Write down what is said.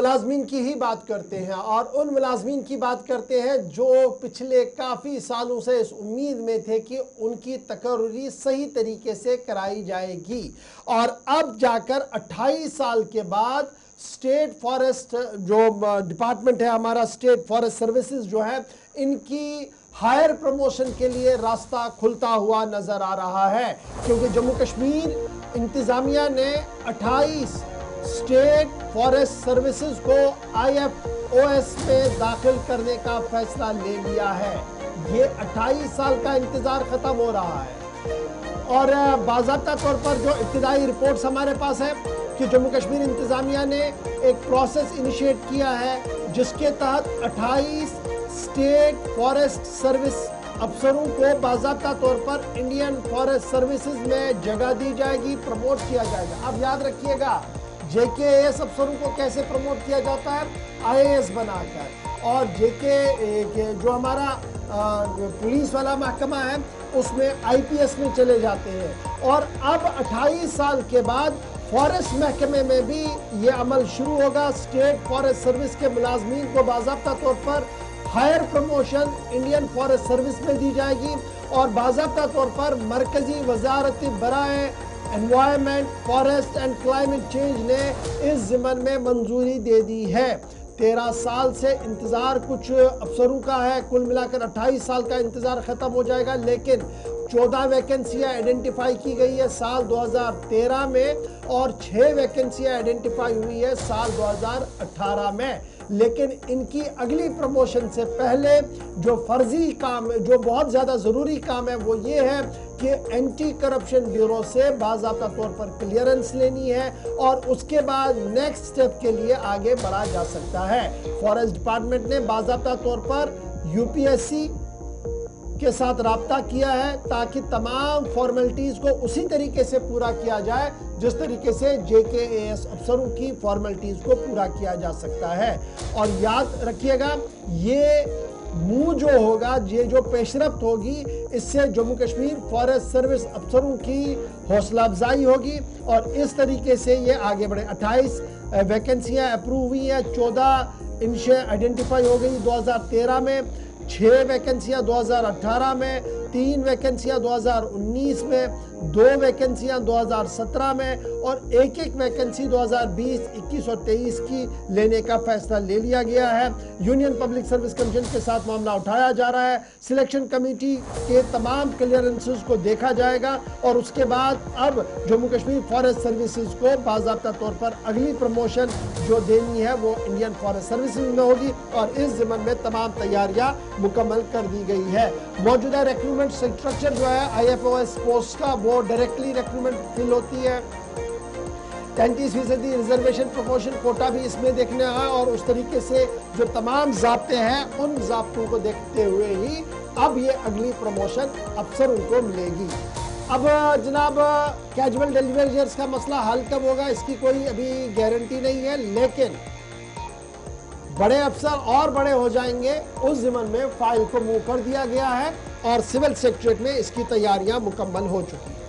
मुलाजमीन की ही बात करते हैं और उन मुलाजमीन की बात करते हैं जो पिछले काफ़ी सालों से इस उम्मीद में थे कि उनकी तकर्री सही तरीके से कराई जाएगी और अब जाकर 28 साल के बाद स्टेट फॉरेस्ट जो डिपार्टमेंट है हमारा, स्टेट फॉरेस्ट सर्विसेज जो है, इनकी हायर प्रमोशन के लिए रास्ता खुलता हुआ नजर आ रहा है, क्योंकि जम्मू कश्मीर इंतजामिया ने 28 स्टेट फॉरेस्ट सर्विसेज को IFOS में दाखिल करने का फैसला ले लिया है। ये 28 साल का इंतजार खत्म हो रहा है और बाज़ाब्ता तौर पर जो इब्तिदाई रिपोर्ट्स हमारे पास है कि जम्मू कश्मीर इंतजामिया ने एक प्रोसेस इनिशिएट किया है जिसके तहत 28 स्टेट फॉरेस्ट सर्विस अफसरों को बाज़ाब्ता तौर पर इंडियन फॉरेस्ट सर्विसेज में जगह दी जाएगी, प्रमोट किया जाएगा। अब याद रखिएगा, JKAS अफसरों को कैसे प्रमोट किया जाता है? IAS बनाकर, और JK जो हमारा पुलिस वाला महकमा है उसमें IPS में चले जाते हैं। और अब 28 साल के बाद फॉरेस्ट महकमे में भी ये अमल शुरू होगा। स्टेट फॉरेस्ट सर्विस के मुलाजमीन को बाज़ाब्ता तौर पर higher promotion Indian forest service में दी जाएगी और बाज़ाब्ता तौर पर मरकजी वजारत बराए environment, forest and climate change ने इस ज़िम्मन में मंजूरी दे दी है। 13 साल से इंतज़ार कुछ अफसरों का है, कुल मिलाकर 28 साल का इंतज़ार ख़त्म हो जाएगा, लेकिन 14 वैकेंसियाँ आइडेंटिफाई की गई है साल 2013 में और 6 वैकेंसियाँ आइडेंटिफाई हुई है साल 2018 में। लेकिन इनकी अगली प्रमोशन से पहले जो फर्जी काम, जो बहुत ज़्यादा ज़रूरी काम है, वो ये है कि एंटी करप्शन ब्यूरो से बाज़ाब्ता तौर पर क्लियरेंस लेनी है और उसके बाद नेक्स्ट स्टेप के लिए आगे बढ़ा जा सकता है। फॉरेस्ट डिपार्टमेंट ने बाज़ाब्ता तौर पर UPSC के साथ राब्ता किया है ताकि तमाम फॉर्मेलिटीज़ को उसी तरीके से पूरा किया जाए जिस तरीके से JKAS अफसरों की फॉर्मेलिटीज़ को पूरा किया जा सकता है। और याद रखिएगा, ये मूव जो होगा, ये जो पेशरफ्त होगी, इससे जम्मू कश्मीर फॉरेस्ट सर्विस अफसरों की हौसला अफजाई होगी और इस तरीके से ये आगे बढ़े। 28 वैकेंसियाँ अप्रूव हुई हैं, 14 इनसे आइडेंटिफाई हो गई 2013 में, 6 वैकेंसियाँ 2018 में, 3 वैकेंसियाँ 2019 में, 2 वैकेंसियाँ 2017 में और एक वैकेंसी 2020, 21 और 23 की लेने का फैसला ले लिया गया है। यूनियन पब्लिक सर्विस कमीशन के साथ मामला उठाया जा रहा है। सिलेक्शन कमेटी के तमाम क्लियरेंसेस को देखा जाएगा और उसके बाद अब जम्मू कश्मीर फॉरेस्ट सर्विसेज को बाज़ाब्ता तौर पर अगली प्रमोशन जो देनी है वो इंडियन फॉरेस्ट सर्विसेज में होगी और इस ज़िम्मन में तमाम तैयारियां मुकम्मल कर दी गई है। मौजूदा रिक्रूटमेंट स्ट्रक्चर जो है IFOS पोस्ट का, वो डायरेक्टली रिक्रूटमेंट फिल होती है। 33% रिजर्वेशन प्रमोशन कोटा भी इसमें देखने आया और उस तरीके से जो तमाम ज़ाब्ते हैं उन ज़ाब्तों को देखते हुए ही अब ये अगली प्रमोशन अफसरों को मिलेगी। अब जनाब, कैजुअल डिलीवरीज का मसला हल कब होगा इसकी कोई अभी गारंटी नहीं है, लेकिन बड़े अफसर और बड़े हो जाएंगे उस ज़िम्मन में फाइल को मूव कर दिया गया है और सिविल सेक्रेटरीट में इसकी तैयारियां मुकम्मल हो चुकी हैं।